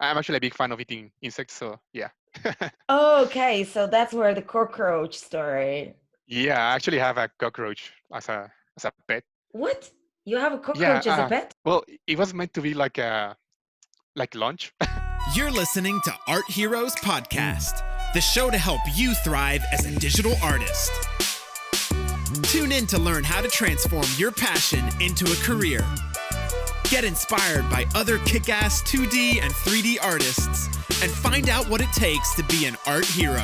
I'm actually a big fan of eating insects, so yeah. Okay, so that's where the cockroach story. Yeah, I actually have a cockroach as a pet. What? You have a Yeah, cockroach as a pet? well, it was meant to be like lunch. You're listening to Art Heroes Podcast, the show to help you thrive as a digital artist. Tune in to learn how to transform your passion into a career. Get inspired by other kick-ass 2D and 3D artists, and find out what it takes to be an art hero.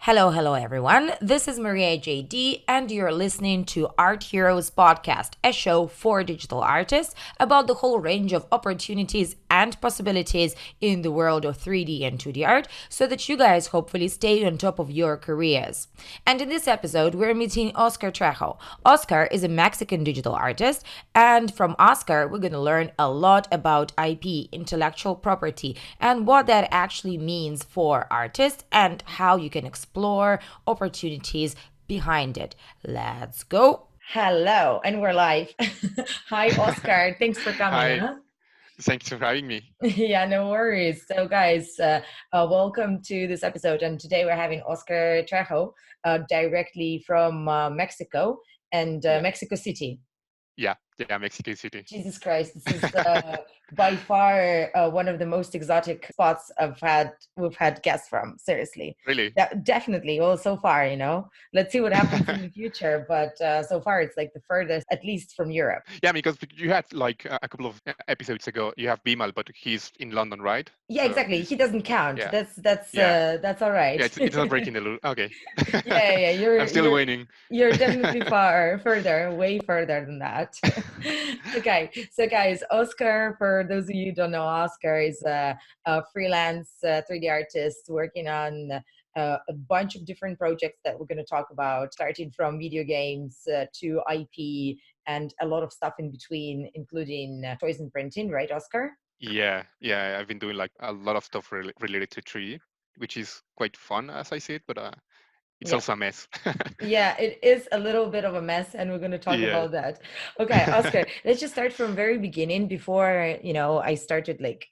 Hello, everyone. This is Maria JD, and you're listening to Art Heroes Podcast, a show for digital artists about the whole range of opportunities and possibilities in the world of 3D and 2D art, so that you guys hopefully stay on top of your careers. And in this episode, we're meeting Oscar Trejo. Oscar is a Mexican digital artist, and from Oscar, we're going to learn a lot about IP, intellectual property, and what that actually means for artists and how you can explore opportunities behind it. Let's go. Hello, and we're live. Hi, Oscar. Thanks for coming. Hi, thanks for having me. Yeah, no worries. So, guys, welcome to this episode. And today we're having Oscar Trejo directly from Mexico and Yeah, Mexico City. yeah, Mexico City. Jesus Christ, this is by far one of the most exotic spots we've had guests from. Seriously, Really? definitely. Well, so far, let's see what happens in the future. But so far, it's like the furthest, at least from Europe. Yeah, because you had like a couple of episodes ago. You have Bimal, but he's in London, right? Yeah, So exactly. He doesn't count. yeah, That's yeah, that's all right. yeah. It's not breaking the rule. Okay. Yeah. I'm still waiting. You're definitely way further than that. Okay, so guys, Oscar, for those of you who don't know, Oscar is a freelance 3D artist working on a bunch of different projects that we're going to talk about, starting from video games to IP and a lot of stuff in between, including toys and printing, right, Oscar? Yeah, yeah. I've been doing like a lot of stuff related to 3D, which is quite fun as I see it, but it's Yeah. also a mess. Yeah, it is a little bit of a mess, and we're going to talk Yeah. about that. Okay, Oscar, let's just start from very beginning before, I started like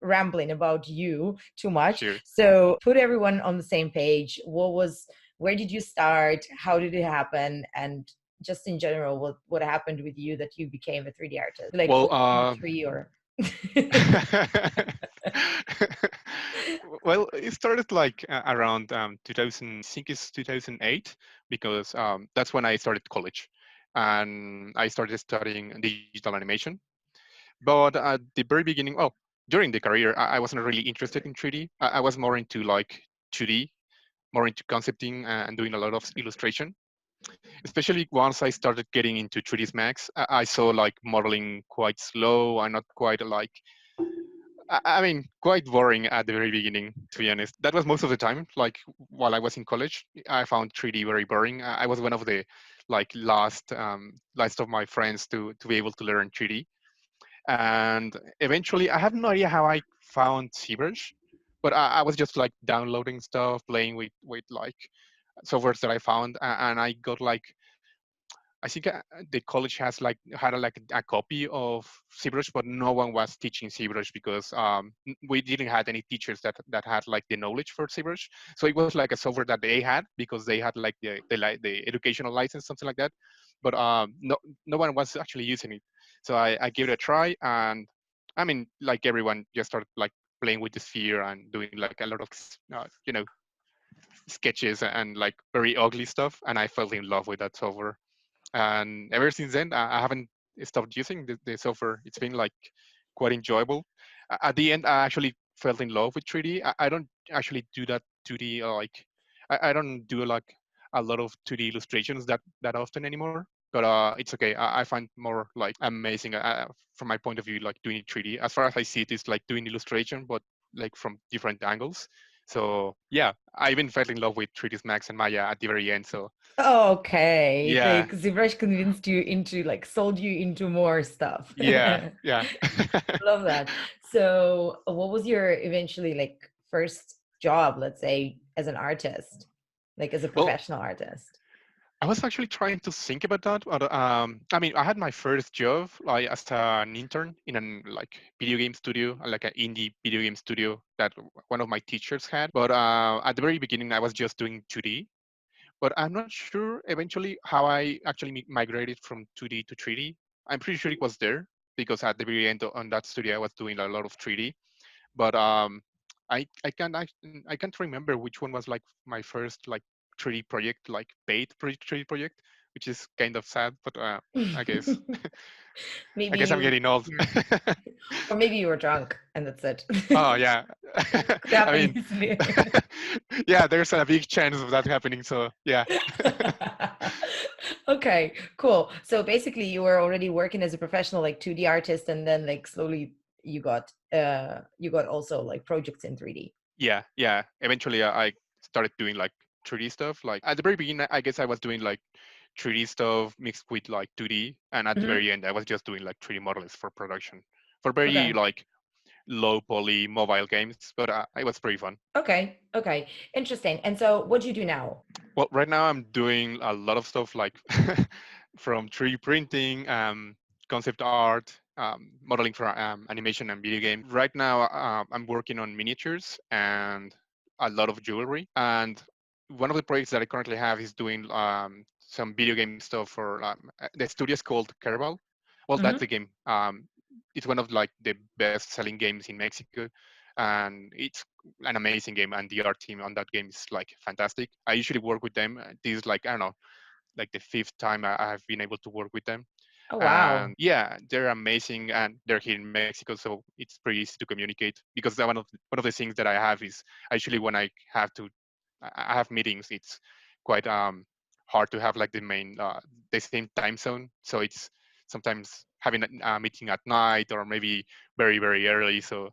rambling about you too much. Sure. So put everyone on the same page. Where did you start? How did it happen? And just in general, what happened with you that you became a 3D artist? Like Well, three or well, it started like around 2000, I think it's 2008, because that's when I started college, and I started studying digital animation. But at the very beginning, well, during the career, I wasn't really interested in 3D. I was more into like 2D, more into concepting and doing a lot of illustration. Especially once I started getting into 3ds Max, I saw like modeling quite slow and not quite like, I mean, quite boring at the very beginning, to be honest. That was most of the time. Like while I was in college, I found 3D very boring. I was one of the like last of my friends to be able to learn 3D. And eventually, I have no idea how I found ZBrush, but I was just like downloading stuff, playing with like softwares that I found, and I got like, I think the college has like had like a copy of ZBrush, but no one was teaching ZBrush because we didn't have any teachers that had like the knowledge for ZBrush. So it was like a software that they had because they had like the educational license, something like that. But no one was actually using it. So I gave it a try, and I mean, like everyone, just started like playing with the sphere and doing like a lot of sketches and like very ugly stuff, and I fell in love with that software. And ever since then, I haven't stopped using the software. It's been like quite enjoyable. At the end, I actually fell in love with 3D. I don't actually do that 2D like, I don't do like a lot of 2D illustrations that often anymore. But it's okay. I find more like amazing from my point of view, like doing 3D. As far as I see it, it's like doing illustration, but like from different angles. So yeah, I even fell in love with 3ds Max and Maya at the very end. So okay, yeah, like ZBrush convinced you into like sold you into more stuff. yeah, yeah. Love that. So, what was your eventually like first job, let's say, as an artist, like as a Well, professional artist? I was actually trying to think about that, but I mean, I had my first job like as an intern in an like video game studio, like an indie video game studio that one of my teachers had. But at the very beginning, I was just doing 2D. But I'm not sure eventually how I actually migrated from 2D to 3D. I'm pretty sure it was there because at the very end on that studio, I was doing a lot of 3D. But I can't remember which one was like my first like 3D project, like paid 3D project, which is kind of sad. But I guess I Maybe guess I'm you, getting old. yeah. Or maybe you were drunk and that's it. Oh yeah, Could I happen mean, easily. yeah, there's a big chance of that happening. So yeah. Okay, cool. So basically you were already working as a professional like 2D artist and then like slowly you got also like projects in 3D. Yeah. Eventually, I started doing like 3D stuff. Like at the very beginning, I guess I was doing like 3D stuff mixed with like 2D, and at the Hmm. very end, I was just doing like 3D models for production for very Okay. like low poly mobile games. But it was pretty fun. Okay. Okay. Interesting. And so what do you do now? Well, right now I'm doing a lot of stuff like from 3D printing, concept art, modeling for animation and video games. Right now, I'm working on miniatures and a lot of jewelry. And one of the projects that I currently have is doing some video game stuff for the studio is called Kerbal. Well, that's the Hmm. game. It's one of like the best-selling games in Mexico, and it's an amazing game. And the art team on that game is like fantastic. I usually work with them. This is like I don't know, like the fifth time I have been able to work with them. Oh, wow. And yeah, they're amazing, and they're here in Mexico, so it's pretty easy to communicate. Because one of the things that I have is actually when I have to, I have meetings. It's quite hard to have like the same time zone. So it's sometimes having a meeting at night or maybe very early. So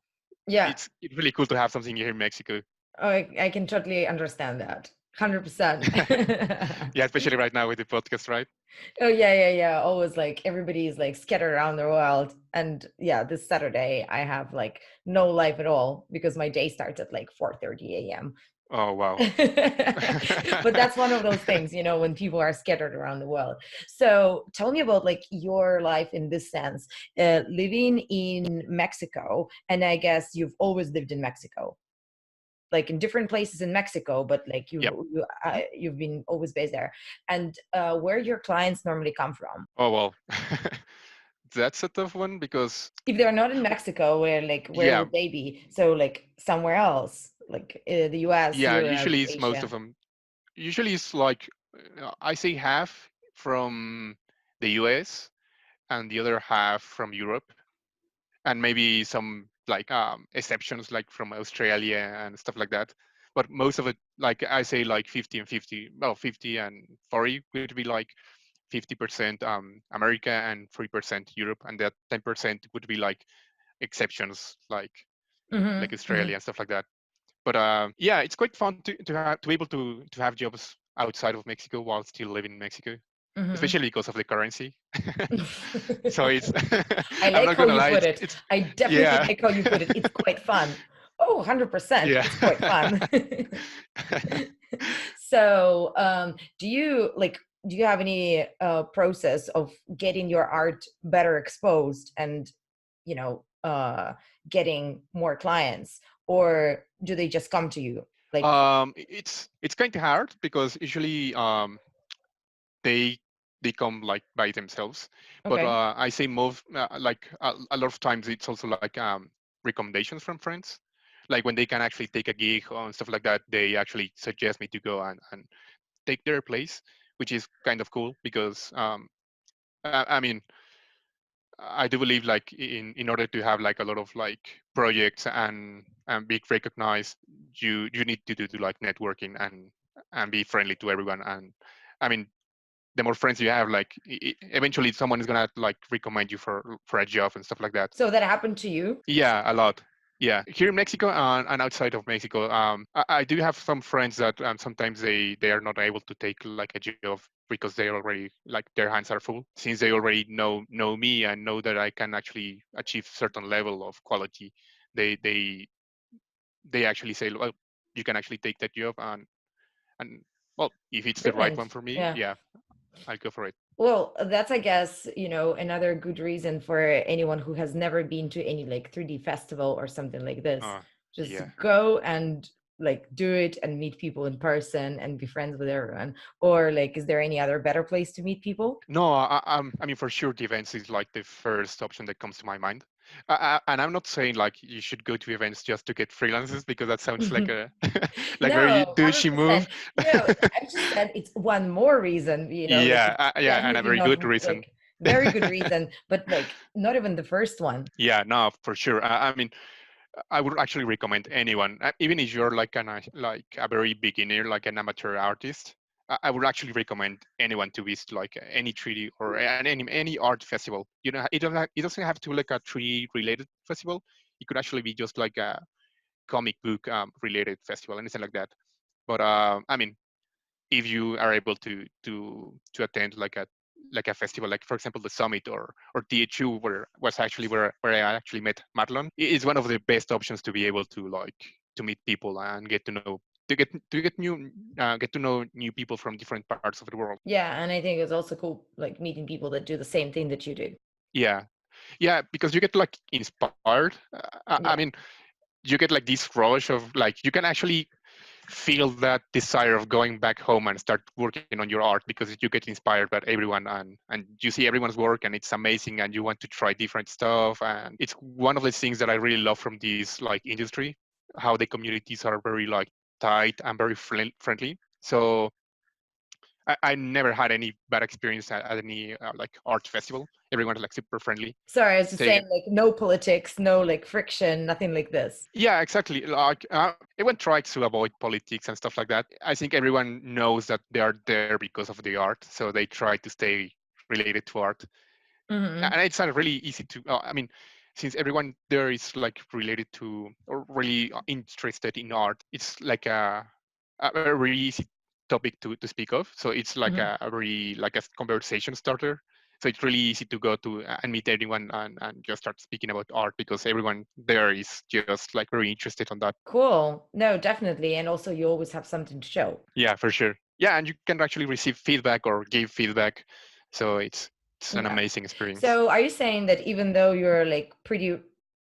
Yeah. it's really cool to have something here in Mexico. Oh, I can totally understand that. 100%. Yeah, especially right now with the podcast, right? Oh yeah, yeah, yeah. Always like everybody is like scattered around the world. And yeah, this Saturday I have like no life at all because my day starts at like 4:30 a.m. Oh wow. But that's one of those things, you know, when people are scattered around the world. So tell me about like your life in this sense, living in Mexico, and I guess you've always lived in Mexico, like in different places in Mexico, but like Yep. Mhm. you've been always based there. And where your clients normally come from? Oh well, that's a tough one because If they're not in Mexico, where yeah, would they be? So like somewhere else, like the US, yeah. Europe, Usually it's most of Asia. them. Usually it's like I say half from the US and the other half from Europe, and maybe some like exceptions like from Australia and stuff like that. But most of it, like I say, like 50 and 50. Well, 50 and 40 would be like 50% America and 40% Europe, and that 10% would be like exceptions like Hmm. Australia Hmm. and stuff like that. But yeah, it's quite fun to be able to have jobs outside of Mexico while still living in Mexico, Hmm. especially because of the currency. So it's I I'm like not how gonna you lie, put it. it's I definitely yeah. like how you put it. It's quite fun. Oh, 100%. Yeah. It's quite fun. So, do you have any process of getting your art better exposed and, you know, getting more clients, or do they just come to you? Like, It's kind of hard because usually they they come like by themselves, but okay. I say most like a lot of times it's also like recommendations from friends, like when they can actually take a gig or stuff like that, they actually suggest me to go and take their place, which is kind of cool because I mean I do believe like in order to have like a lot of like projects and be recognized, you need to do like networking and be friendly to everyone. And I mean, the more friends you have, like eventually someone is gonna like recommend you for a job and stuff like that. So that happened to you? Yeah, a lot. Yeah, here in Mexico and outside of Mexico, I do have some friends that sometimes they are not able to take like a job because they already like their hands are full since they already know me and know that I can actually achieve certain level of quality. They they they actually say, well, you can actually take that job and well, if it's the right Brilliant. one for me, Yeah. yeah, I'll go for it. Well, that's, I guess, another good reason for anyone who has never been to any like 3D festival or something like this. Just Yeah. go and like do it and meet people in person and be friends with everyone. Or like, is there any other better place to meet people? No, I mean, for sure, the events is like the first option that comes to my mind. And I'm not saying like you should go to events just to get freelances, because that sounds like a like very No, douchey move. 100%. I just said it's one more reason, like Yeah, it's yeah, and a definitely very not good reason. like very good reason, but like not even the first one. Yeah, no, for sure. I mean, I would actually recommend anyone, even if you're like like a very beginner, like an amateur artist. I would actually recommend anyone to visit like any 3D or any art festival. You know, it doesn't have to like a 3D related festival. It could actually be just like a comic book related festival, anything like that. But I mean, if you are able to attend like a festival, like for example the summit or THU, where was actually where I actually met Marlon, it is one of the best options to be able to like to meet people and get to know get to know new people from different parts of the world. Yeah, and I think it's also cool like meeting people that do the same thing that you do. Yeah, yeah, because you get like inspired. I Yeah. mean, you get like this rush of like you can actually feel that desire of going back home and start working on your art, because you get inspired by everyone and you see everyone's work and it's amazing and you want to try different stuff. And it's one of the things that I really love from this like industry, how the communities are very like tight and very friendly. So I never had any bad experience at any like art festival. Everyone's like super friendly. Sorry, I was just They saying like no politics, no like friction, nothing like this. Yeah, exactly. Like everyone tries to avoid politics and stuff like that. I think everyone knows that they are there because of the art, so they try to stay related to art. Hmm. And it's really easy to. I mean, since everyone there is like related to or really interested in art, it's like a very easy topic to speak of. So it's like Hmm. a very like a conversation starter. So it's really easy to go to and meet anyone and just start speaking about art, because everyone there is just like very interested on that. Cool. No, definitely. And also you always have something to show. Yeah, for sure. Yeah, and you can actually receive feedback or give feedback. So it's an Yeah. amazing experience. So are you saying that even though you're like pretty,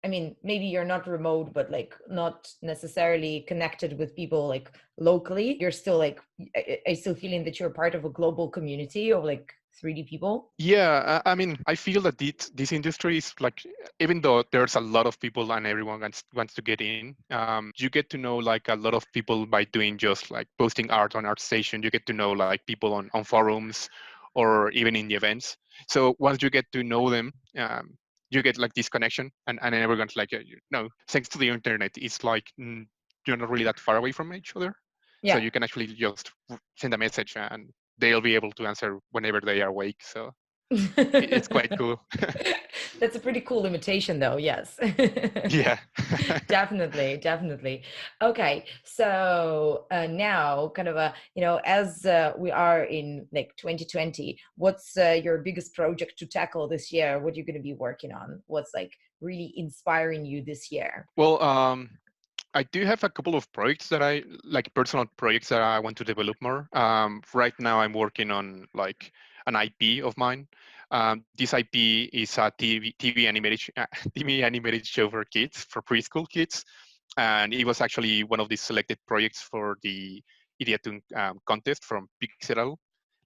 I mean, maybe you're not remote, but like not necessarily connected with people like locally, you're still like, are you still feeling that you're part of a global community of like 3D people? Yeah, I mean, I feel that this industry is like, even though there's a lot of people and everyone wants to get in, you get to know like a lot of people by doing just like posting art on ArtStation. You get to know like people on forums or even in the events. So once you get to know them, you get like this connection, and everyone's like, thanks to the internet, it's like you're not really that far away from each other. So Yeah. you can actually just send a message and they'll be able to answer whenever they are awake. So it's quite cool. That's a pretty cool limitation, though. Yes. Yeah. Definitely, definitely. Okay, so now, kind of as we are in like 2020, what's your biggest project to tackle this year? What you're going to be working on? What's like really inspiring you this year? Well, I do have a couple of projects that I like, personal projects that I want to develop more. Right now, I'm working on like an IP of mine. This IP is a TV animated show for kids, for preschool kids, and it was actually one of the selected projects for the Ideatun contest from Pixel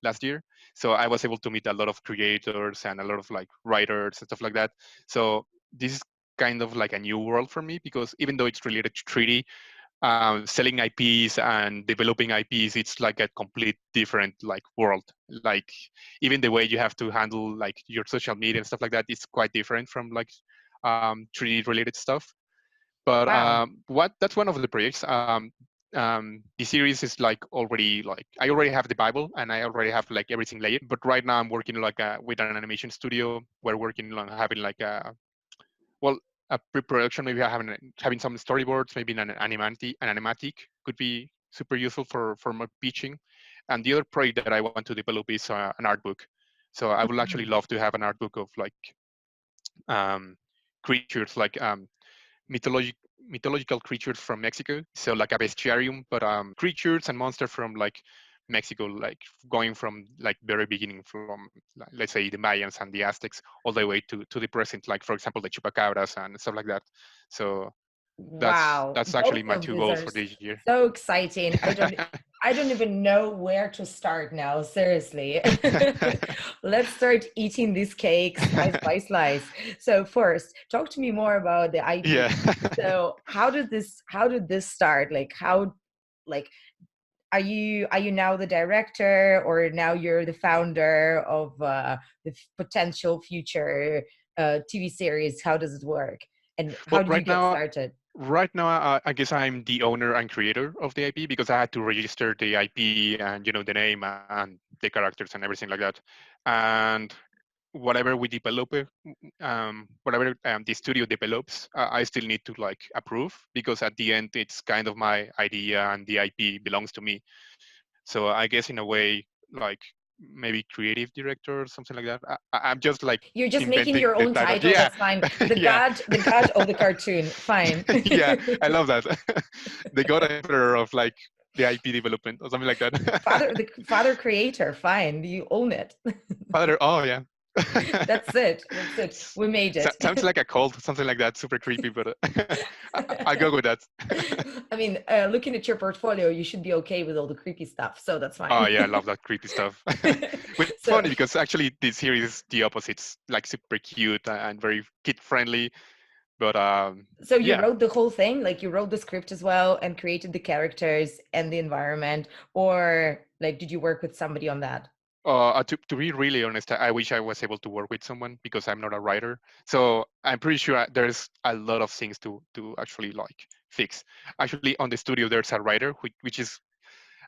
last year. So I was able to meet a lot of creators and a lot of like writers and stuff like that. So this is kind of like a new world for me, because even though it's related to 3D, selling IPs and developing IPs, it's like a complete different like world. Like even the way you have to handle like your social media and stuff like that is quite different from like 3D related stuff. But Wow. what that's one of the projects. The series is like already like I already have the Bible and I already have like everything laid. But right now I'm working like with an animation studio. We're working on having like well a pre-production, maybe having some storyboards, maybe an animatic could be super useful for my pitching. And the other project that I want to develop is an art book. So I would actually Mhm. love to have an art book of like um, creatures, like mythologic mythological creatures from Mexico. So like a bestiarium, but creatures and monsters from like Mexico, like going from like very beginning from let's say the Mayans and the Aztecs all the way to the present, like for example the chupacabras and stuff like that. So Wow, that's actually both my of two these goals are for this year. so exciting. I don't even know where to start now, seriously. Let's start eating these cakes slice by slice. So first, talk to me more about the IP. Yeah. So how did this start? Like are you now the director, or now you're the founder of the potential future TV series? How does it work? And how Well, did you get started? right now, I guess I'm the owner and creator of the IP because I had to register the IP and the name and the characters and everything like that. And whatever we develop, whatever the studio develops, I still need to like approve because at the end it's kind of my idea and the IP belongs to me. So I guess in a way, like maybe creative director or something like that. I'm just like You're just making inventing your the own title. title. Yeah, That's fine. The yeah, god, the god of the cartoon. Fine. yeah. I love that. The god emperor of like the IP development or something like that. The father creator. Fine. You own it. Father. Oh yeah. That's it. That's it. We made it. Sounds like a cult, something like that. Super creepy, but I'll go with that. I mean, looking at your portfolio, you should be okay with all the creepy stuff. So that's Oh fine. yeah, I love that creepy stuff. Which is So, funny because actually this series is the opposites, like super cute and very kid friendly. But so you yeah, wrote the whole thing, like you wrote the script as well and created the characters and the environment, or like did you work with somebody on that? to be really honest, I wish I was able to work with someone because I'm not a writer. So I'm pretty sure there's a lot of things to actually like fix. Actually, on the studio there's a writer which is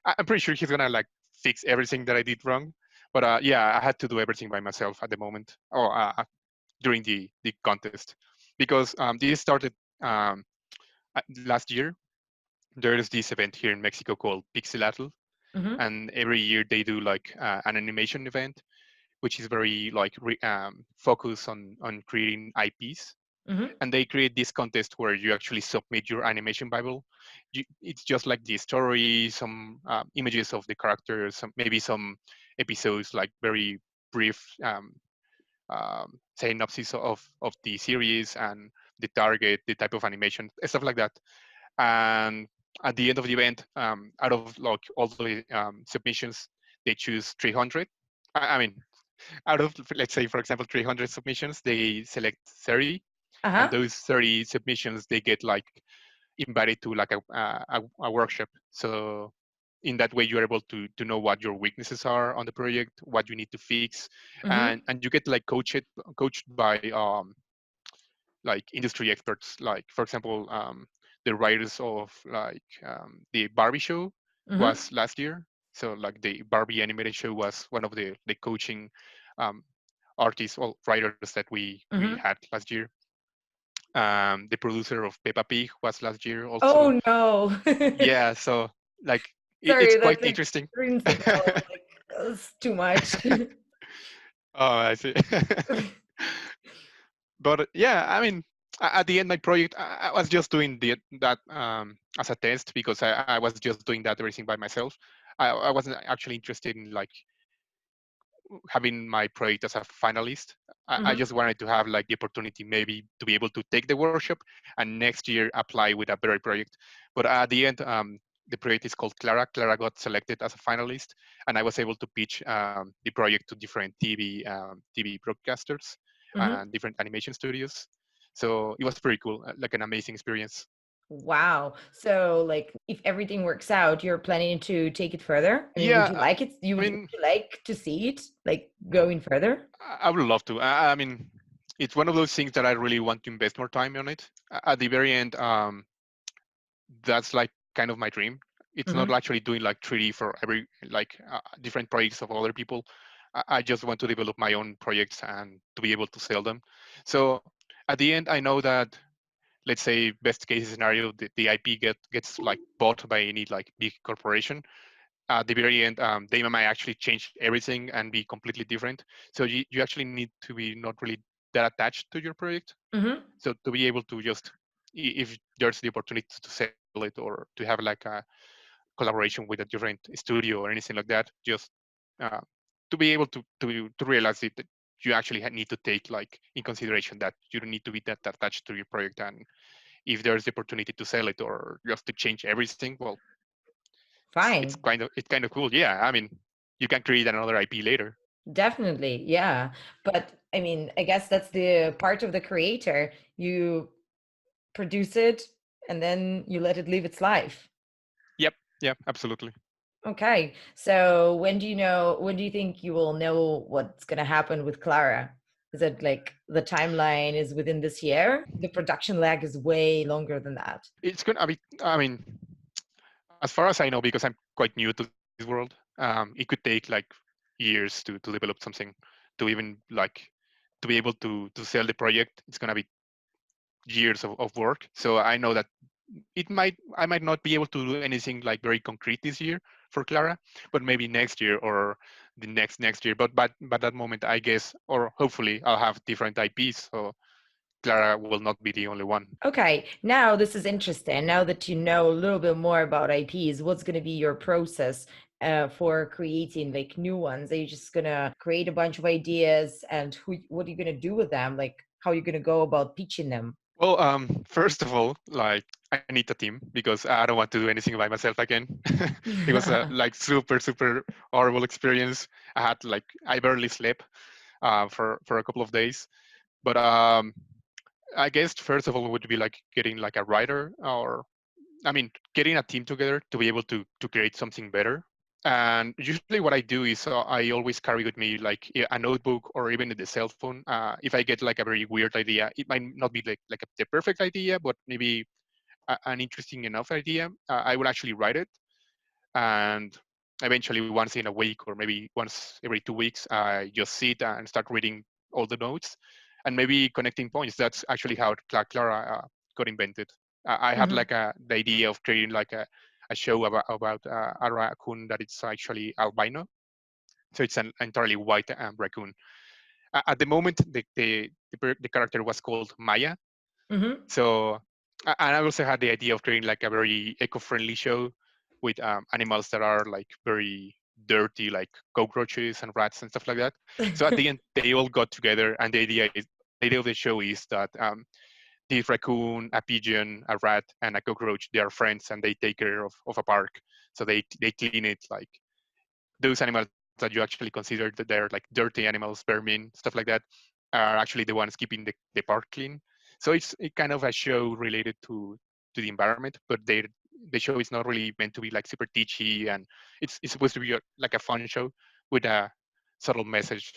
I'm pretty sure he's gonna like fix everything that I did wrong. But yeah, I had to do everything by myself at the moment, or during the contest, because this started um, last year. There's this event here in Mexico called Pixologic, Mm-hmm. and every year they do like an animation event, which is very like focused on creating IPs. Mm-hmm. And they create this contest where you actually submit your animation bible. It's just like the story, some images of the characters, maybe some episodes, like very brief synopsis of the series and the target, the type of animation, stuff like that. And at the end of the event, out of like all the submissions, they choose 300. I mean, out of, let's say, for example, 300 submissions, they select 30, and Uh-huh. those 30 submissions they get like invited to like a workshop. So in that way you're able to know what your weaknesses are on the project, what you need to fix, Mm-hmm. and you get like coached by like industry experts, like for example the writers of like the Barbie show Mm-hmm. was last year. So like the Barbie animated show was one of the coaching um, artists or writers that we Mm-hmm. had last year. The producer of Peppa Pig was last year also. Oh no. Yeah, so like it's Sorry, quite that interesting. rings a bell. Like, it's too much. Oh, I see. But yeah, I mean, at the end, my project, I was just doing that as a test because I was just doing that everything by myself. I wasn't actually interested in like having my project as a finalist. I Mm-hmm. just wanted to have like the opportunity maybe to be able to take the workshop and next year apply with a better project. But at the end, the project is called Clara. Clara got selected as a finalist, and I was able to pitch the project to different TV broadcasters Mm-hmm. and different animation studios. So it was pretty cool, like an amazing experience. Wow. So, like, if everything works out, you're planning to take it further? I mean, would Yeah, you like it? I Would mean, you like to see it, like, going further? I would love to. I mean, it's one of those things that I really want to invest more time on it. At the very end, that's like kind of my dream. It's not Mm-hmm. actually doing like 3D for every like different projects of other people. I just want to develop my own projects and to be able to sell them. So at the end, I know that, let's say best case scenario, the IP gets like bought by any like big corporation. At the very end, they might actually change everything and be completely different. So you actually need to be not really that attached to your project. Mm-hmm. So to be able to just, if there's the opportunity to sell it or to have like a collaboration with a different studio or anything like that. Just uh, to be able to realize it, that you actually need to take like in consideration that you don't need to be that attached to your project, and if there's the opportunity to sell it or just to change everything, well, it's Fine. kind of cool. Yeah, I mean, you can create another IP later. Definitely. Yeah. But I mean, I guess that's the part of the creator. You produce it and then you let it live its life. Yep. Yeah. Absolutely. Okay. So when do you think you will know what's going to happen with Clara? Is it like the timeline is within this year? The production lag is way longer than that. It's gonna be. I mean, as far as I know, because I'm quite new to this world, it could take like years to develop something, to even like to be able to sell the project. It's gonna be years of work. So I know that I might not be able to do anything like very concrete this year for Clara, but maybe next year or the next year. But that moment, I guess, or hopefully, I'll have different IPs, so Clara will not be the only one. Okay, now this is interesting. Now that you know a little bit more about IPs, what's going to be your process for creating like new ones? Are you just going to create a bunch of ideas and what are you going to do with them? Like, how are you going to go about pitching them? Well, first of all, like I need a team because I don't want to do anything by myself again. It was a like super horrible experience. I barely slept for a couple of days. But I guess first of all would be like getting like a writer, or I mean getting a team together to be able to create something better. And usually what I do is I always carry with me like a notebook or even the cell phone. If I get like a very weird idea, it might not be the perfect idea, but maybe an interesting enough idea, I will actually write it. And eventually once in a week or maybe once every 2 weeks, I just sit and start reading all the notes and maybe connecting points. That's actually how Clara got invented. I had Mhm. like the idea of creating like a show about a raccoon that it's actually albino, so it's an entirely white raccoon. At the moment, the character was called Maya. Mhm. So, and I also had the idea of creating like a very eco-friendly show with animals that are like very dirty, like cockroaches and rats and stuff like that. So at the end, they all got together, and the idea of the show is that this raccoon, a pigeon, a rat, and a cockroach, they are friends, and they take care of a park. So they clean it, like those animals that you actually consider that they're like dirty animals, vermin, stuff like that, are actually the ones keeping the park clean. So it's kind of a show related to the environment, but the show is not really meant to be like super teachy, and it's supposed to be like a fun show with a subtle message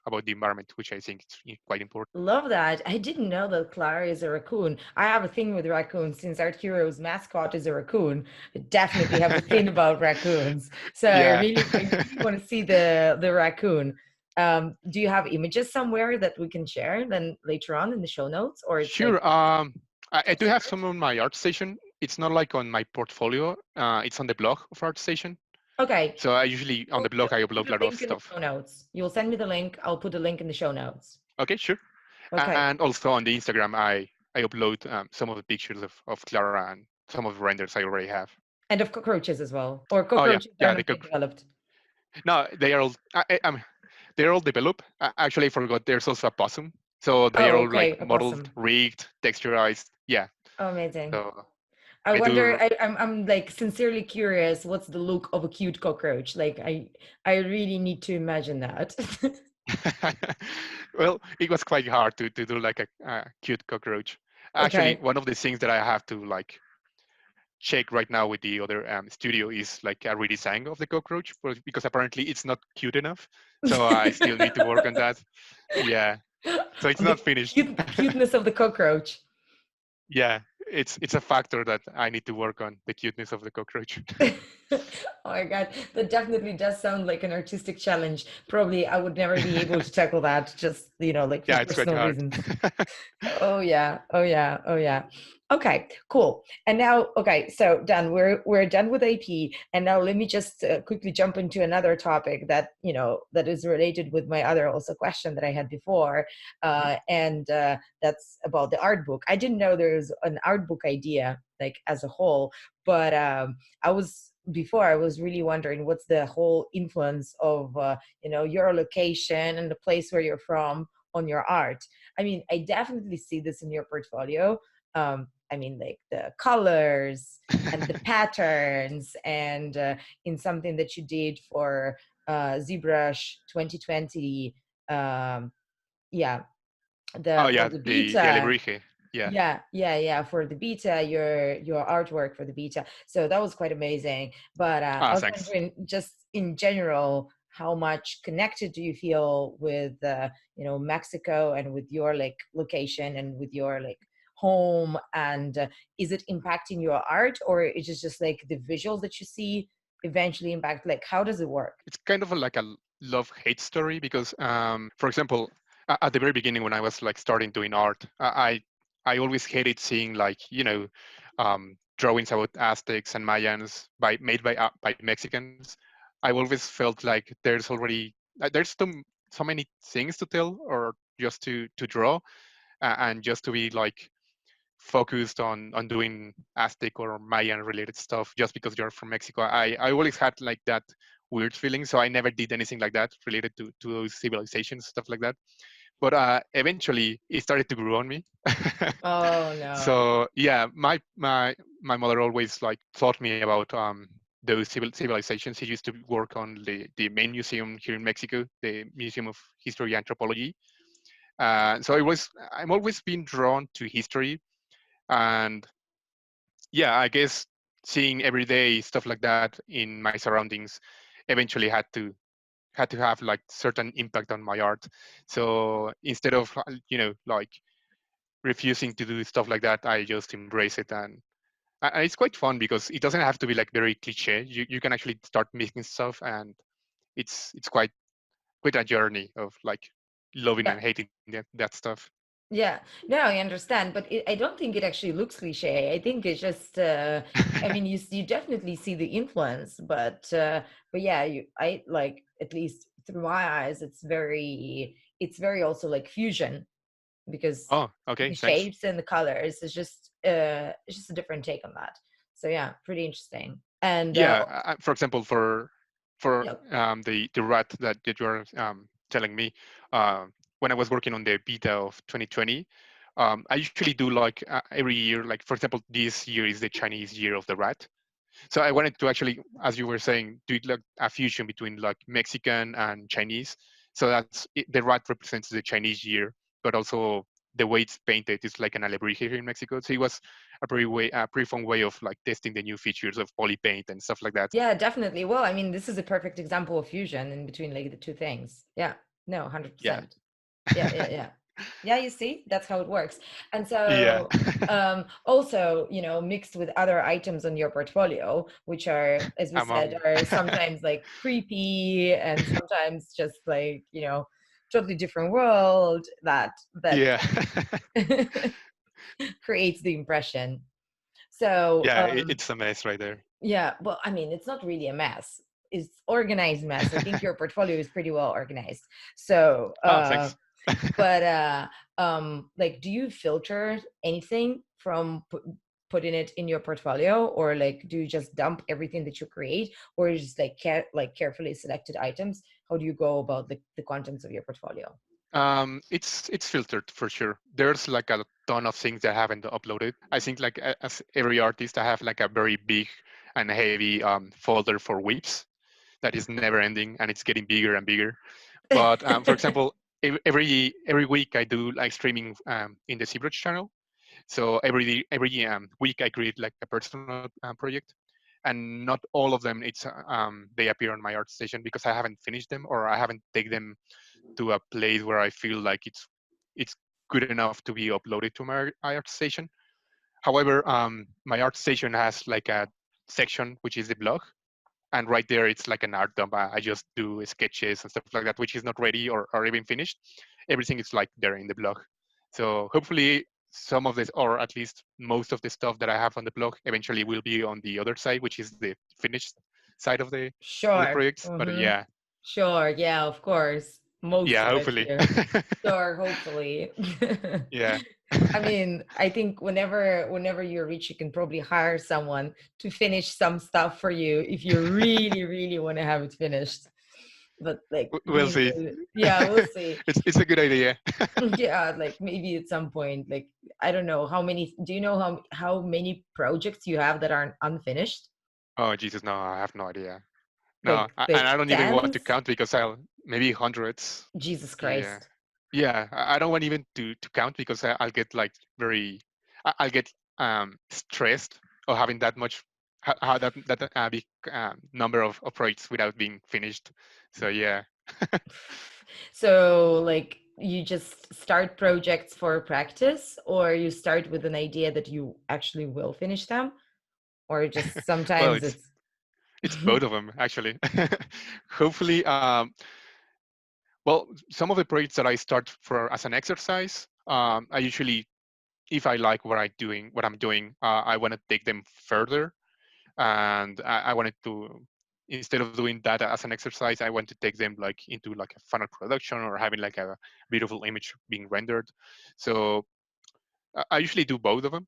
about the environment, which I think is quite important. Love that. I didn't know that Clara is a raccoon. I have a thing with raccoons since Art Heroes mascot is a raccoon. I definitely have a thing about raccoons. So Yeah. I really want to see the raccoon. Do you have images somewhere that we can share then later on in the show notes, or it's like Sure. I do text have search? some on my ArtStation. It's not like on my portfolio. It's on the blog of ArtStation. Okay. So I usually on the blog I Put upload a a lot of link in the stuff. show notes. You'll send me the link. I'll put a link in the show notes. Okay, sure. Okay. And also on the Instagram, I upload some of the pictures of Clara and some of the renders I already have. And of cockroaches as well. Or Oh yeah, cockroaches are yeah. not yet developed. No, they are all. They're all developed. Actually, I forgot. There's also a possum. So they are Oh, all like okay. A modeled, possum. rigged, texturized. Yeah. Oh, amazing. So I I wonder, do. I'm like sincerely curious, what's the look of a cute cockroach? Like I really need to imagine that. Well, it was quite hard to do like a cute cockroach. Actually, Okay. one of the things that I have to like check right now with the other studio is like a redesign of the cockroach, because apparently it's not cute enough. So I still need to work on that. Yeah. So it's On the not finished. cuteness of the cockroach. Yeah, it's a factor that I need to work on, the cuteness of the cockroach. Oh my God, that definitely does sound like an artistic challenge. Probably I would never be able to tackle that, just, like for Yeah, it's quite personal hard. reasons. Oh yeah, oh yeah, oh yeah. Okay, cool. And now, okay, so done. We're done with AP, and now let me just quickly jump into another topic that that is related with my other also question that I had before, Mhm. and that's about the art book. I didn't know there's an art book idea like as a whole, but I was before I was really wondering what's the whole influence of your location and the place where you're from on your art. I mean, I definitely see this in your portfolio. I mean, like the colors and the patterns, and in something that you did for ZBrush 2020. Um, yeah, Oh for yeah, the the beta. alebrije. Yeah. Yeah, for the beta, your artwork for the beta. So that was quite amazing. But I Ah, was thanks. wondering, just in general, how much connected do you feel with Mexico, and with your like location, and with your like home, and is it impacting your art, or is it just like the visuals that you see eventually impact? Like, how does it work? It's kind of like a love-hate story because, for example, at the very beginning when I was like starting doing art, I always hated seeing like drawings about Aztecs and Mayans made by Mexicans. I always felt like there's already there's so many things to tell or just to draw and just to be like focused on doing Aztec or Mayan related stuff just because you're from Mexico. I always had like that weird feeling, so I never did anything like that related to those civilizations, stuff like that. But eventually, it started to grow on me. Oh no. So yeah, my mother always like taught me about those civilizations. She used to work on the main museum here in Mexico, the Museum of History and Anthropology. So I'm always been drawn to history, and yeah, I guess seeing everyday stuff like that in my surroundings eventually had to have like certain impact on my art. So instead of like refusing to do stuff like that, I just embrace it, and it's quite fun because it doesn't have to be like very cliche. You can actually start making stuff, and it's quite a journey of like loving Yeah. and hating that stuff. Yeah, no, I understand, but I don't think it actually looks cliche. I think it's just, I mean, you definitely see the influence, but yeah, I like, at least through my eyes, it's very also like fusion, because Oh, okay, the thanks. shapes and the colors is just, it's just a different take on that. So yeah, pretty interesting. And Yeah, for example, for yeah, the rat that you're telling me, when I was working on the beta of 2020, I usually do like every year. Like for example, this year is the Chinese Year of the Rat. So I wanted to actually, as you were saying, do like a fusion between like Mexican and Chinese. So the rat represents the Chinese year, but also the way it's painted is like an alebrije here in Mexico. So it was a pretty fun way of like testing the new features of poly paint and stuff like that. yeah, definitely. Well, I mean, this is a perfect example of fusion in between like the two things. Yeah, no, Yeah. 100%. Yeah. Yeah, you see, that's how it works. And Yeah. so also, mixed with other items on your portfolio, which are, as we said, Among. are sometimes like creepy, and sometimes just like, totally different world that Yeah. creates the impression. So Yeah, it's a mess right there. yeah, well, I mean, it's not really a mess. It's organized mess. I think your portfolio is pretty well organized. So Oh, thanks. but like, do you filter anything from putting it in your portfolio, or like do you just dump everything that you create, or is just like carefully selected items? How do you go about the contents of your portfolio? It's filtered for sure. There's like a ton of things that I haven't uploaded. I think like as every artist, I have like a very big and heavy folder for whips that is never ending, and it's getting bigger and bigger. But for example, every week I do like streaming in the Zbrush channel. So every week I create like a personal project, and not all of them they appear on my art station because I haven't finished them or I haven't taken them to a place where I feel like it's good enough to be uploaded to my art station. However, my art station has like a section which is the blog, and right there it's like an art dump. I just do sketches and stuff like that, which is not ready or even finished. Everything is like there in the blog. So hopefully some of this, or at least most of the stuff that I have on the blog, eventually will be on the other side, which is the finished side of the Sure. project. But Mm-hmm. yeah, Sure. Yeah, of course. Most Yeah, of it hopefully. here. Sure, hopefully. Yeah. I mean, I think whenever you're rich, you can probably hire someone to finish some stuff for you if you really, really want to have it finished. But like We'll being see. yeah, we'll see. It's a good idea. Yeah, like maybe at some point, like I don't know how many. Do you know how many projects you have that are unfinished? Oh Jesus, no, I have no idea. No, and Like I don't even want to tens? count because I'll maybe hundreds. Jesus Yeah, Christ. yeah. I don't want even to count because I'll get like very, I'll get stressed of having that much, how that big number of projects without being finished. So yeah. So like you just start projects for practice, or you start with an idea that you actually will finish them, or just Well, sometimes it's both of them actually. Hopefully, well, some of the projects that I start for as an exercise, I usually, if I like what I'm doing, I want to take them further, and I wanted to, instead of doing that as an exercise, I want to take them like into like a final production or having like a beautiful image being rendered. So I usually do both of them.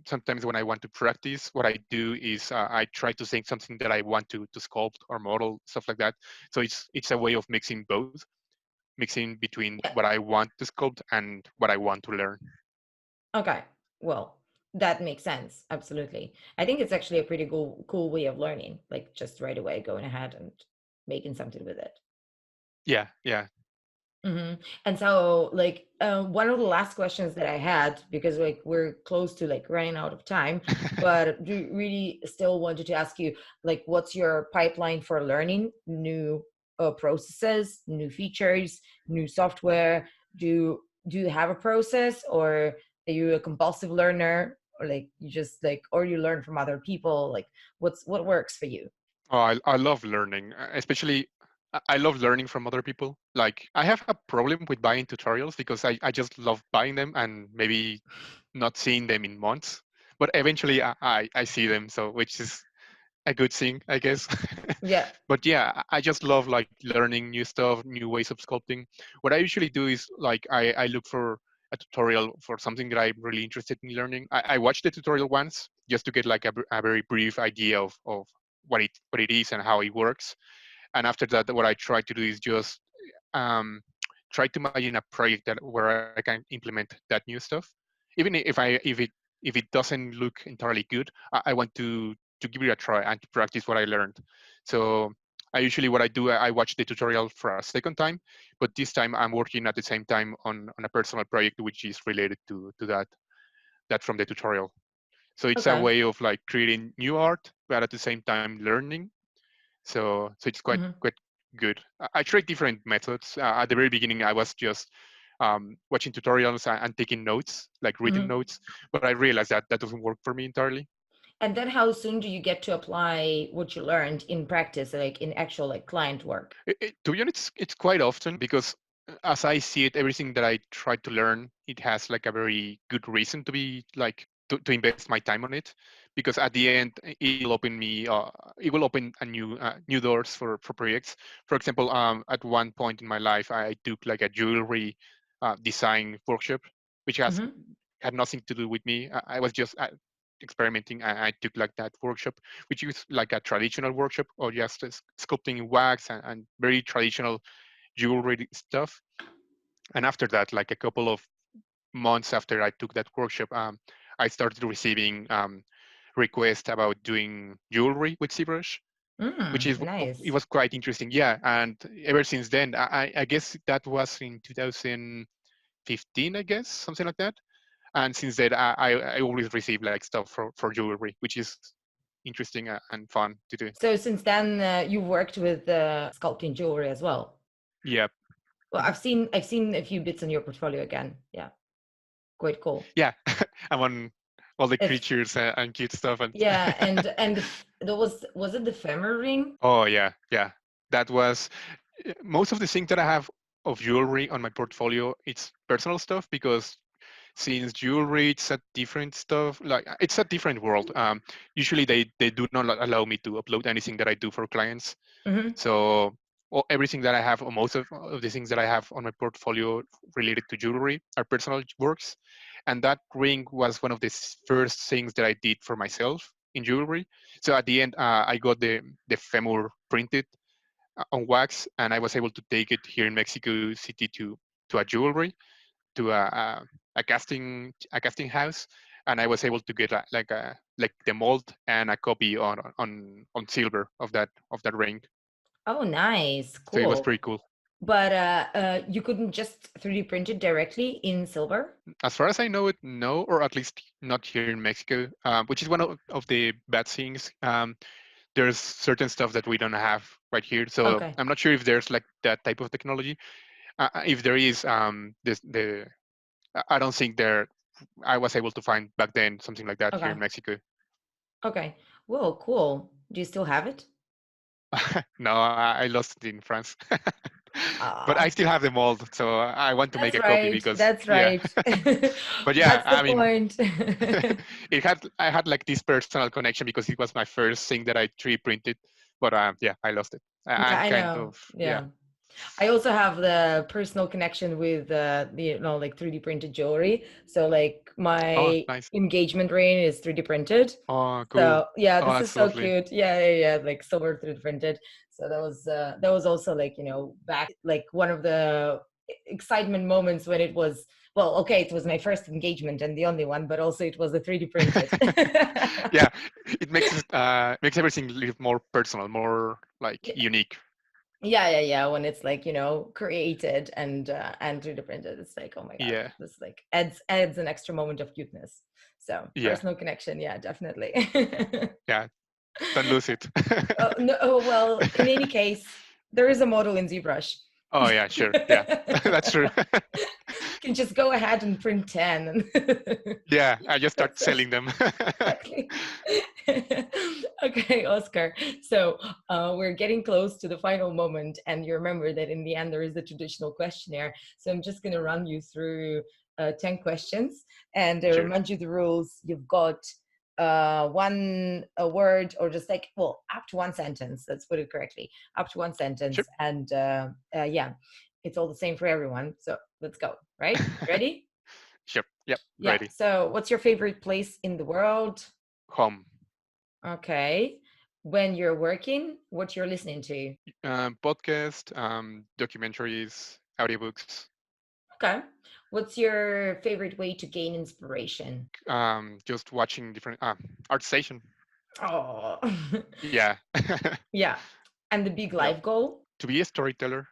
Sometimes when I want to practice, what I do is I try to think something that I want to sculpt or model, stuff like that. So it's a way of mixing both, mixing between yeah. what I want to sculpt and what I want to learn. Okay. Well, that makes sense. Absolutely. I think it's actually a pretty cool way of learning, like just right away going ahead and making something with it. Yeah, yeah. And so, like, one of the last questions that I had, because like we're close to like running out of time, but do really still wanted to ask you, like, what's your pipeline for learning new processes, new features, new software? Do you have a process, or are you a compulsive learner, or like you just like, or you learn from other people? Like, what works for you? Oh, I love learning, especially I love learning from other people. Like I have a problem with buying tutorials because I just love buying them and maybe not seeing them in months. But eventually I see them, so which is a good thing, I guess. Yeah. But yeah, I just love like learning new stuff, new ways of sculpting. What I usually do is like I look for a tutorial for something that I'm really interested in learning. I watched the tutorial once just to get like a very brief idea of what it is and how it works. And after that, what I try to do is just um, try to imagine a project that where I can implement that new stuff. Even if it doesn't look entirely good, I want to give it a try and to practice what I learned. So I usually what I do, I watch the tutorial for a second time, but this time I'm working at the same time on a personal project which is related to that from the tutorial. So it's a Okay. way of like creating new art, but at the same time learning. So it's quite good. I tried different methods. At the very beginning, I was just watching tutorials and taking notes, like written Hmm. notes. But I realized that that doesn't work for me entirely. And then how soon do you get to apply what you learned in practice, like in actual like client work? To be honest, it's quite often because as I see it, everything that I try to learn, it has like a very good reason to be like to invest my time on it. Because at the end, it will open a new doors for projects. For example, at one point in my life, I took like a jewelry design workshop, which Hmm. had nothing to do with me. I was just experimenting. I took like that workshop, which is like a traditional workshop or just sculpting in wax and very traditional jewelry stuff. And after that, like a couple of months after I took that workshop, I started receiving requests about doing jewelry with ZBrush, which is it Nice. was quite interesting. Yeah, and ever since then, I guess that was in 2015, I guess something like that. And since then, I always receive like stuff for jewelry, which is interesting and fun to do. So since then, you worked with sculpting jewelry as well. Yeah. Well, Mhm. I've seen a few bits on your portfolio again. Yeah, quite cool. Yeah, I'm on all the If creatures and cute stuff and yeah, and there was it the femur ring? oh yeah, yeah. That was most of the things that I have of jewelry on my portfolio. It's personal stuff because since jewelry it's a different stuff, like it's a different world. Usually they do not allow me to upload anything that I do for clients. Hmm. So everything that I have, or most of the things that I have on my portfolio related to jewelry are personal works. And that ring was one of the first things that I did for myself in jewelry. So at the end, I got the femur printed on wax, and I was able to take it here in Mexico City to a jewelry, to a casting house, and I was able to get like the mold and a copy on silver of that ring. Oh, nice. So it was Cool. pretty cool. But you couldn't just 3D print it directly in silver? As far as I know it, no, or at least not here in Mexico, which is one of the bad things. There's certain stuff that we don't have right here, so Okay. I'm not sure if there's like that type of technology. If there is, I don't think there. I was able to find back then something like that here Okay. in Mexico. Okay. Well, cool. Do you still have it? No, I lost it in France, but I Ah, still have the mold, so I want to make that's a copy right. because That's yeah. right. But yeah, That's the I mean, point. I had like this personal connection because it was my first thing that I 3D printed, but yeah, I lost it. Yeah, I'm I kind know. of yeah. Yeah. I also have the personal connection with like 3D printed jewelry. So like Oh, my nice. engagement ring is 3D printed. Oh, cool. So yeah, Oh, this is that's so lovely. cute. Yeah, yeah, yeah, like silver 3D printed. So that was also like, back like one of the excitement moments when it was, well, okay, it was my first engagement and the only one, but also it was a 3D printed. Yeah, it makes everything a little more personal, more like unique. Yeah, yeah, yeah. When it's like, created and 3D printed, it's like, oh my God, Yeah, this like adds an extra moment of cuteness. So yeah, personal connection, yeah, definitely. yeah. Don't lose it. Oh, no, oh, well, in any case, there is a model in ZBrush. Oh yeah, sure. Yeah, that's true. Can just go ahead and print 10 and Yeah, I just start that's it. selling them. Exactly. Okay, Oscar. So we're getting close to the final moment, and you remember that in the end there is a traditional questionnaire. So I'm just going to run you through 10 questions and Sure, remind you the rules. You've got one a word, or just like, well, up to one sentence. Let's put it correctly. Up to one sure, sentence, and yeah, it's all the same for everyone. So let's go. Right? Ready? sure. Yep, Yeah. ready. So, what's your favorite place in the world? Home. Okay. When you're working, what you're listening to? Podcast, documentaries, audiobooks, Okay. What's your favorite way to gain inspiration? just watching different art station. Oh, Yeah. yeah. And the big Yep. life goal? To be a storyteller.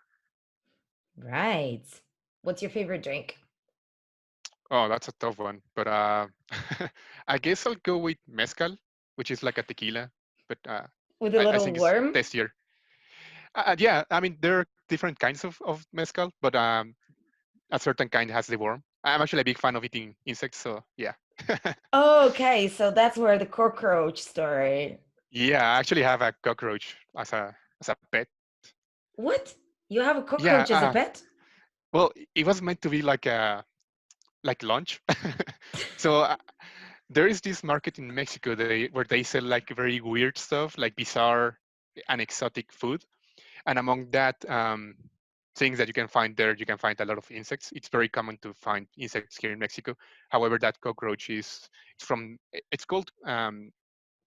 Right. What's your favorite drink? Oh, that's a tough one. But I guess I'll go with mezcal, which is like a tequila, but With a I little think it's worm? tastier. Yeah, I mean there are different kinds of mezcal, but a certain kind has the worm. I'm actually a big fan of eating insects, so yeah. Oh, okay. So that's where the cockroach story. Yeah, I actually have a cockroach as a pet. What? You have a Yeah, cockroach as a pet? well, it was meant to be like lunch. So there is this market in Mexico where they sell like very weird stuff, like bizarre and exotic food. And among that, things that you can find there, you can find a lot of insects. It's very common to find insects here in Mexico. However, that cockroach it's called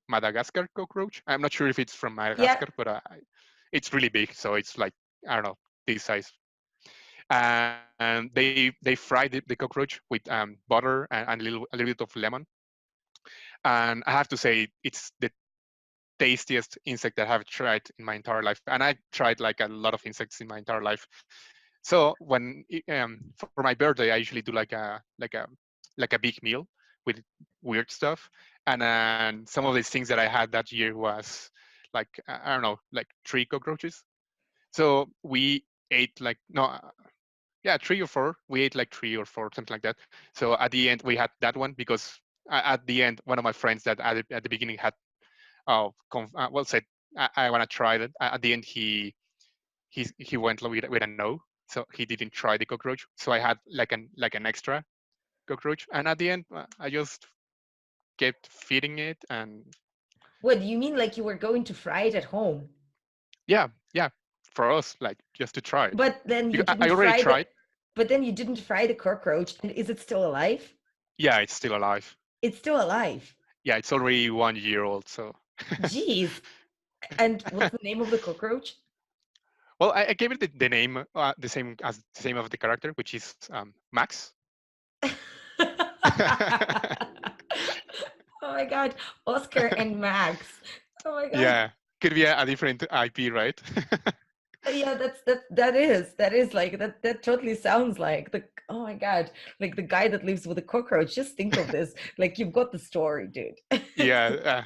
Madagascar cockroach. I'm not sure if it's from Yeah. Madagascar, but it's really big. So it's like, I don't know, this size. And they fry the cockroach with butter and a little bit of lemon. And I have to say, it's the tastiest insect that I have tried in my entire life. And I tried like a lot of insects in my entire life. So for my birthday, I usually do like a big meal with weird stuff. And some of these things that I had that year was like, I don't know, like 3 cockroaches. So we ate like no, yeah, 3 or 4. We ate like 3 or 4, something like that. So at the end, we had that one because at the end, one of my friends that at the beginning had well said I want to try that. At the end, he went with a no, so he didn't try the cockroach. So I had like an extra cockroach, and at the end, I just kept feeding it, and What do you mean, like you were going to fry it at home? yeah, yeah. for us, like just to try it. But then you I didn't already fry the tried. but then you didn't fry the cockroach. And is it still alive? Yeah, it's still alive. It's still alive. Yeah, it's already 1 year old. So, Jeez. And what's the name of the cockroach? well, I gave it the name the same of the character, which is Max. Oh my god, Oscar and Max. Oh my god. Yeah, could be a different IP, right? Yeah, that is like that totally sounds like the oh my god, like the guy that lives with a cockroach. Just think of this. Like you've got the story, dude. Yeah,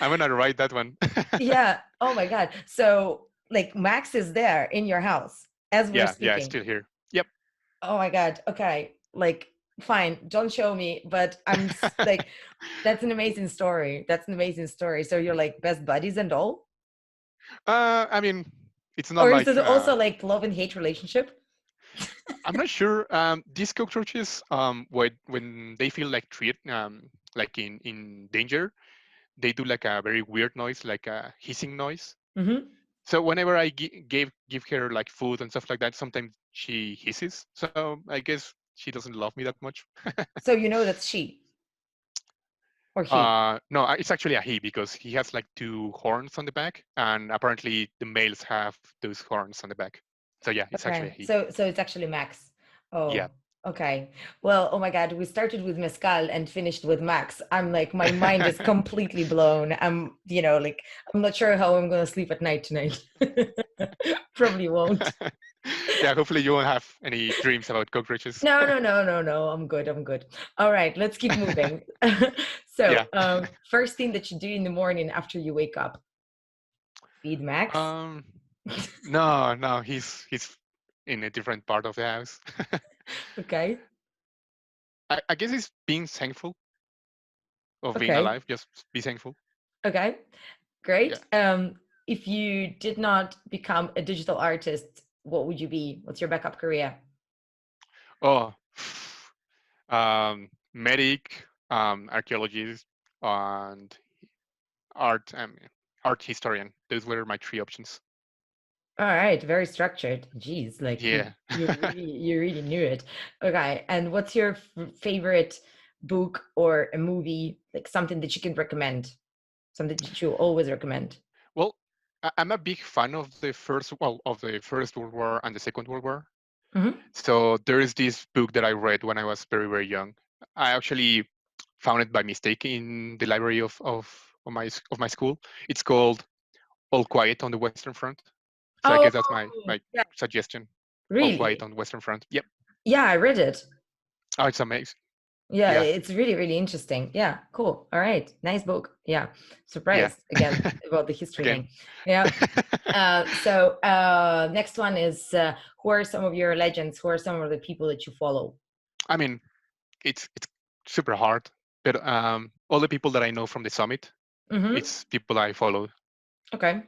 I'm gonna write that one. Yeah. Oh my god. So like Max is there in your house as we're Yeah, it's speaking. still here. Yep. Oh my god. Okay. Like fine, don't show me, but like that's an amazing story. That's an amazing story. So you're like best buddies and all? I mean, it's not Or is like it also like love and hate relationship? I'm not sure. These cockroaches, when they feel like like in danger, they do like a very weird noise, like a hissing noise. Mm-hmm. So whenever I give her like food and stuff like that, sometimes she hisses. So I guess she doesn't love me that much. So you know that's she or he. No, it's actually a he because he has like two horns on the back, and apparently the males have those horns on the back. So yeah, it's actually a Okay. he. So it's actually Max. Yeah. Oh, okay. Well, oh my God, we started with Mezcal and finished with Max. I'm like, my mind is completely blown. Like, I'm not sure how I'm gonna sleep at night tonight. Probably won't. Yeah, hopefully you won't have any dreams about cockroaches. No, no, no, no, no. I'm good. I'm good. All right, let's keep moving. So, Yeah. first thing that you do in the morning after you wake up, feed Max. Um, no, he's in a different part of the house. Okay. I guess he's being thankful of being Okay. alive. Just be thankful. Okay. Yeah. Great. If you did not become a digital artist, what would you be? What's your backup career? Oh, medic, archaeologist, and art art historian. Those were my three options. All right, very structured. Jeez, like you Yeah. you really you really knew it. Okay, and what's your favorite book or a movie, like something that you can recommend, something that you always recommend? Well, I'm a big fan of the First World War and the Second World War. Hmm. So there is this book that I read when I was very, very young. I actually found it by mistake in the library of my school. It's called All Quiet on the Western Front. So I Oh, guess that's my yeah, suggestion. All Quiet really? on the Western Front. Yep. Yeah, I read it. Oh, it's amazing. Yeah, Yeah. it's really, really interesting. Yeah, cool. All right, nice book. Yeah, Yeah. surprised again about the history Again. thing. Yeah. So next one is who are some of your legends? Who are some of the people that you follow? I mean, it's super hard, but all the people that I know from the summit, Mm-hmm. it's people I follow. Okay.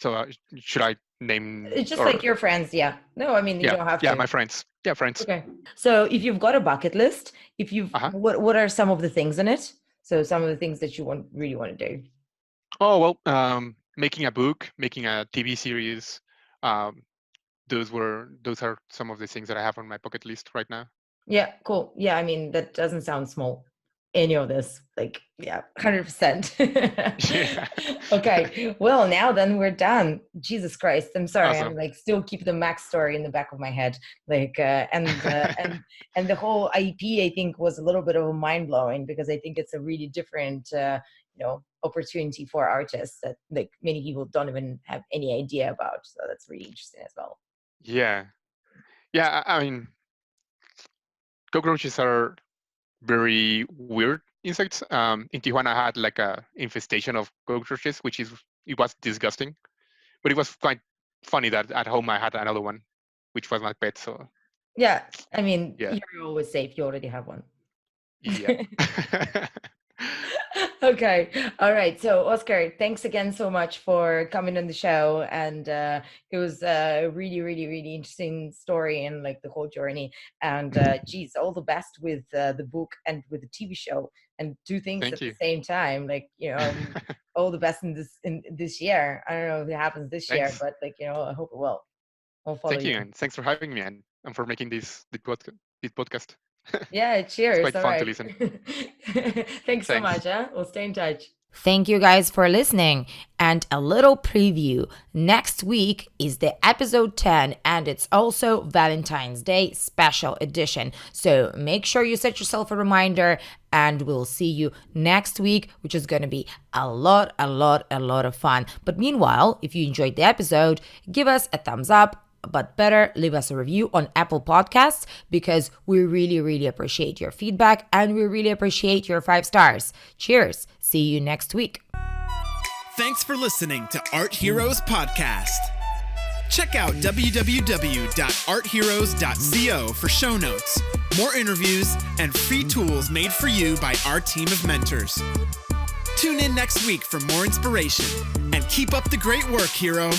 So should I name It's just like or your friends. Yeah. No, I mean, you don't have yeah, to. my friends. Yeah, friends. Okay. So if you've got a bucket list, Uh-huh. what are some of the things in it? So some of the things that you really want to do. Oh well, making a book, making a TV series. Um, those are some of the things that I have on my bucket list right now. Yeah, cool. Yeah, I mean, that doesn't sound small. Any of this, like, yeah, 100%. Yeah. Okay, well, now then we're done. Jesus Christ, I'm sorry. I'm Awesome. like still keep the Max story in the back of my head. Like, and the whole IP, I think, was a little bit of a mind blowing because I think it's a really different, opportunity for artists that like many people don't even have any idea about. So that's really interesting as well. Yeah. Yeah. I mean, cockroaches are very weird insects. In Tijuana, I had like a infestation of cockroaches, it was disgusting, but it was quite funny that at home I had another one, which was my pet. So Yeah, I mean, yeah, you're always safe. You already have one. yeah. Okay. All right. So, Oscar, thanks again so much for coming on the show. And it was a really, really, really interesting story and like the whole journey. And geez, all the best with the book and with the TV show, and two things Thank at the you. same time. Like, all the best in this year. I don't know if it happens this year, Thanks. but like, I hope it will. I'll follow Thank you, you. and thanks for having me and for making this podcast. Yeah, It's cheers. quite All fun to right. listen. Thanks so much. Thanks. We'll stay in touch. Thank you guys for listening. And a little preview. Next week is the episode 10, and it's also Valentine's Day special edition. So make sure you set yourself a reminder, and we'll see you next week, which is going to be a lot of fun. But meanwhile, if you enjoyed the episode, give us a thumbs up. But better, leave us a review on Apple Podcasts, because we really appreciate your feedback and we really appreciate your 5 stars. Cheers. See you next week. Thanks for listening to Art Heroes Podcast. Check out www.artheroes.co for show notes, more interviews, and free tools made for you by our team of mentors. Tune in next week for more inspiration, and keep up the great work, hero.